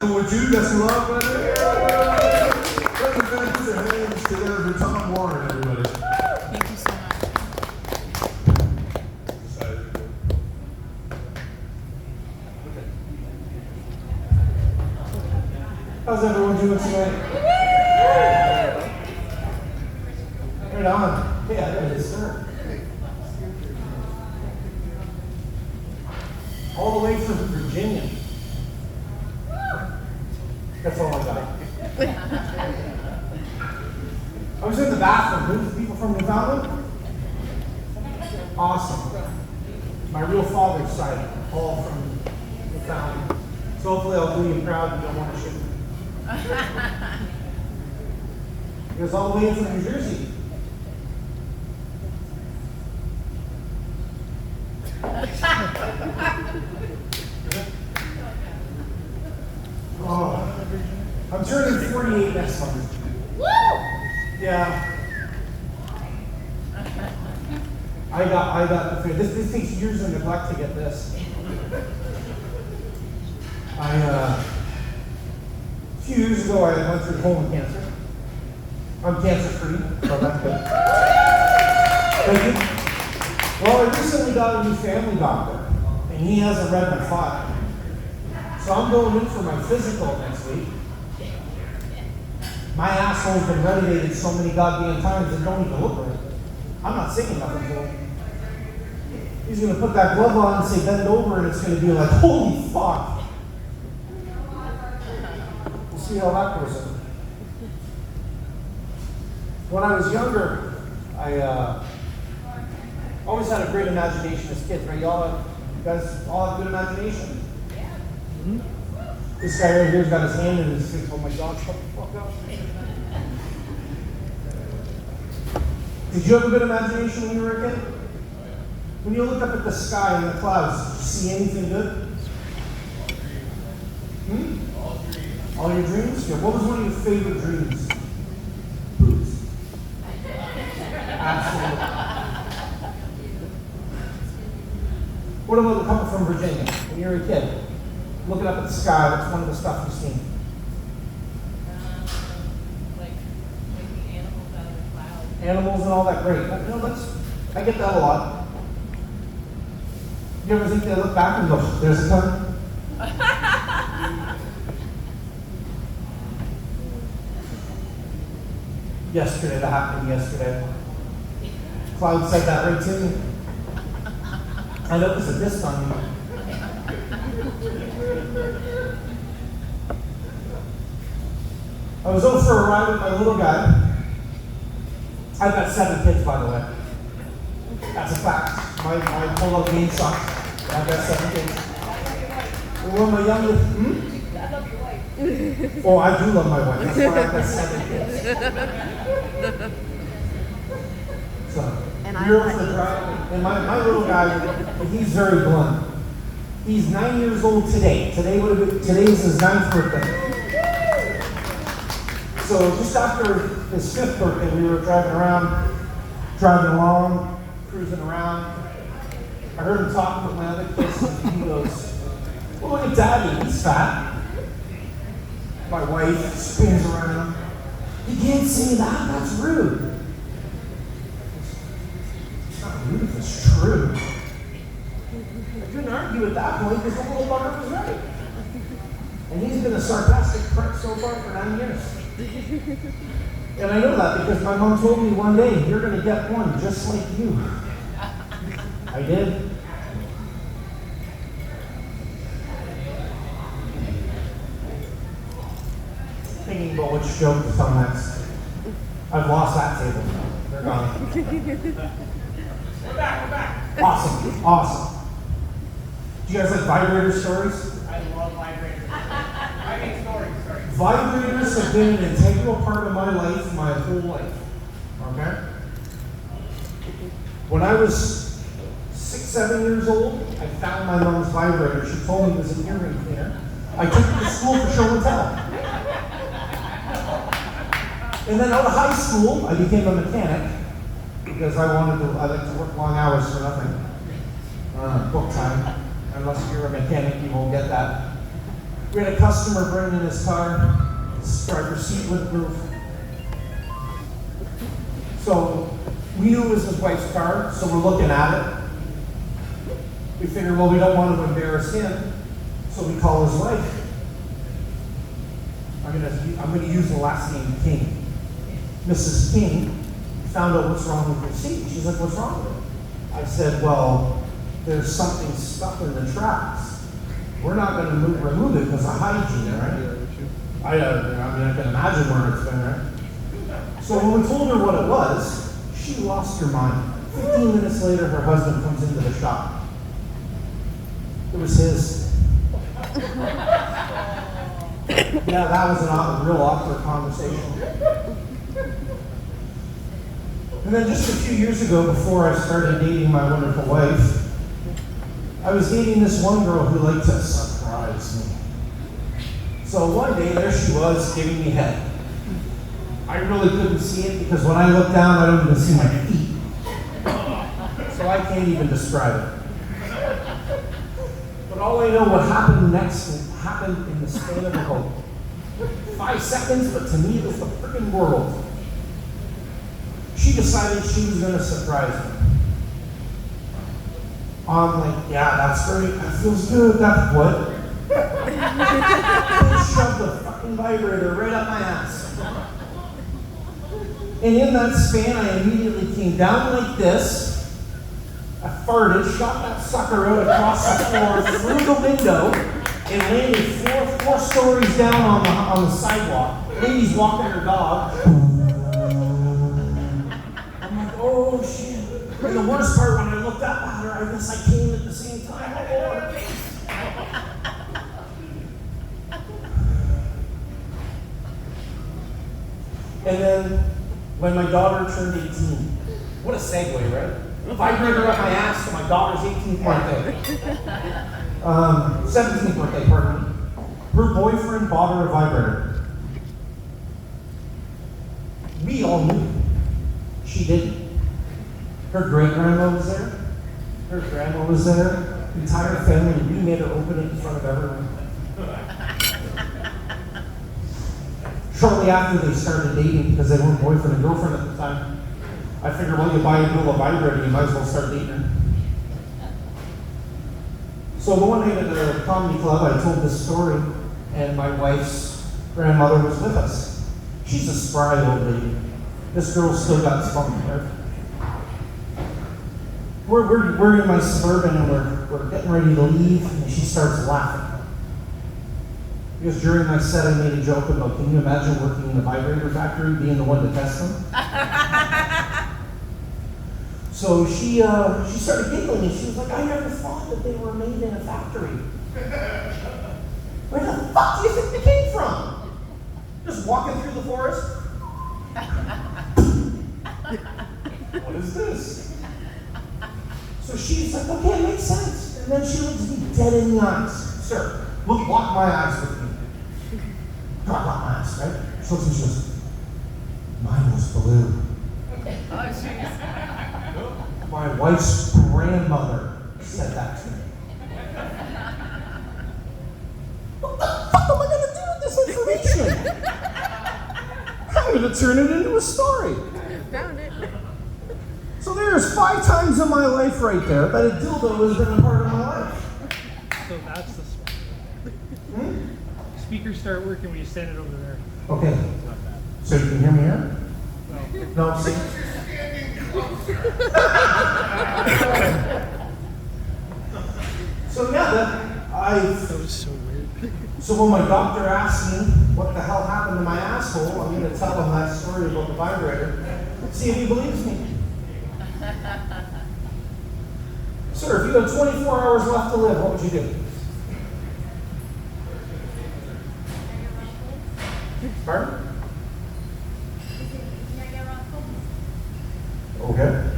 Would you just love it? Let's put your hands together for Tom Warren, everybody. Thank you so much. How's everyone doing tonight? Right on. Yeah, there it is, sir. All the way from Virginia. That's all I got. I was in the bathroom. Who's people from Newfoundland? Awesome. My real father's side, all from Newfoundland. So hopefully I'll do you proud and you don't want to ship me. He goes all the way in from New Jersey. Oh, I'm turning 48 next month. Woo! Yeah. I got the this takes years of neglect to get this. A few years ago I went through colon cancer. I'm cancer free, so that's good. Thank you. Well, I recently got a new family doctor, and he hasn't read my file. So I'm going in for my physical next week. My asshole's been renovated so many goddamn times and don't even look right. I'm not saying nothing to him. He's gonna put that glove on and say bend over and it's gonna be like, holy fuck. We'll see how that goes in. When I was younger, I always had a great imagination as kids, right? You guys all have good imagination? Mm-hmm. This guy right here's got his hand in his face. Oh my God, shut the fuck up. Did you have a good imagination when you were a kid? When you look up at the sky and the clouds, did you see anything good? All your dreams? Yeah. What was one of your favorite dreams? Boots. Absolutely. What about the couple from Virginia? When you were a kid, looking up at the sky, what's one of the stuff you've seen? Like the animals out of the clouds. Animals and all that, great. You know, I get that a lot. You ever think they look back and go, there's a ton? Yesterday, that happened yesterday. Cloud said that right to me. I noticed it this time. I was over for a ride with my little guy. I've got 7 kids, by the way. That's a fact. My pull-out game sucks. I've got 7 kids. Well, my youngest, I love your wife. Oh, I do love my wife. That's why I've got 7 kids. So, you're for the drive. And my little guy, he's very blunt. He's 9 years old today. Today's his 9th birthday. So just after his 5th birthday, we were driving along, cruising around. I heard him talking with my other kids, and he goes, well, look at Daddy, he's fat. My wife spins around. You can't say that, that's rude. It's not rude if it's true. I couldn't argue at that point because the little bugger was right. And he's been a sarcastic prick so far for 9 years. And I know that because my mom told me one day, you're going to get one just like you. I did. Thinking about which joke to tell next. I've lost that table. They're gone. We're back. Awesome. Do you guys like vibrator stories? I love vibrators. I make stories. Vibrators have been an integral part of my life, my whole life. Okay? When I was 6, 7 years old, I found my mom's vibrator. She told me it was an earring cleaner. I took it to school for show and tell. And then out of high school, I became a mechanic because I like to work long hours for nothing. Book time. Unless you're a mechanic, you won't get that. We had a customer bring in his car. His driver's seat wouldn't move. So we knew it was his wife's car, so we're looking at it. We figured, well, we don't want to embarrass him, so we call his wife. I'm gonna use the last name King. Mrs. King found out what's wrong with your seat. She's like, what's wrong with it? I said, well, there's something stuck in the tracks. We're not going to remove it because of hygiene, right? I can imagine where it's been, right? So when we told her what it was, she lost her mind. 15 minutes later, her husband comes into the shop. It was his. Yeah, that was a real awkward conversation. And then just a few years ago, before I started dating my wonderful wife, I was dating this one girl who liked to surprise me. So one day, there she was, giving me head. I really couldn't see it because when I look down, I don't even see my feet. So I can't even describe it. But all I know what happened next happened in the span of about 5 seconds, but to me it was the freaking world. She decided she was going to surprise me. I'm like, yeah, that's great. That feels good. That's what? I shoved the fucking vibrator right up my ass. And in that span, I immediately came down like this. I farted, shot that sucker out across the floor, through the window, and landed four stories down on the sidewalk. Lady's walking her dog. I'm like, oh shit. And the worst part, when I looked up at her, I guess I came at the same time. Oh, and then, when my daughter turned 18, what a segue, right? Vibrator up my ass for my daughter's 18th birthday. 17th birthday, pardon me. Her boyfriend bought her a vibrator. We all knew. She didn't. Her great-grandma was there. Her grandma was there. The entire family, we made her open it in front of everyone. Shortly after they started dating, because they weren't boyfriend and girlfriend at the time, I figured, well, you buy a girl a vibrator, you might as well start dating her. So the one night at the comedy club, I told this story, and my wife's grandmother was with us. She's a spry old lady. This girl's still got spunk hair. We're in my Suburban, and we're getting ready to leave, and she starts laughing. Because during my set, I made a joke about, can you imagine working in the vibrator factory, being the one to test them? So she started giggling, and she was like, I never thought that they were made in a factory. Where the fuck do you think they came from? Just walking through the forest? What is this? So she's like, okay, it makes sense. And then she looks me dead in the eyes. Sir, look, lock my eyes with me. God, lock my eyes, right? She looks at me, she goes, mine was blue. Oh, jeez. My wife's grandmother said that to me. What the fuck am I going to do with this information? I'm going to turn it into a story. Found it. So there's 5 times in my life right there that a dildo has been a part of my life. So that's the speakers start working when you send it over there. Okay. So you can hear me here? No, see? So yeah, That was so weird. so when my doctor asked me what the hell happened to my asshole, I'm going to tell him that story about the vibrator. See if he believes me. Sir, if you had 24 hours left to live, what would you do? Pardon? Okay.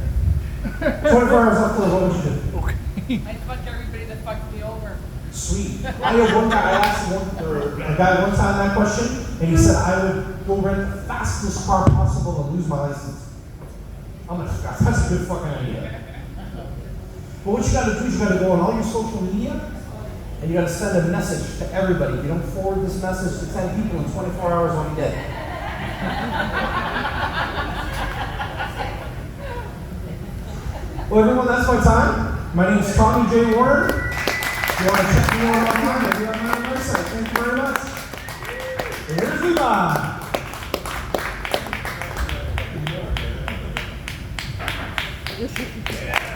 24 hours left to live, what would you do? I fucked everybody that fucked me over. Sweet. I had one guy, I asked a guy one time that question, and he said I would go rent the fastest car possible and lose my license. I'm like, God, that's a good fucking idea. But what you gotta do is you gotta go on all your social media And you got to send a message to everybody. If you don't forward this message to 10 people in 24 hours, I'll be dead. Well, everyone, that's my time. My name is Tommy J. Warren. If you want to check me out online, I do have my own website. Thank you very much. Here's Levi. Yeah.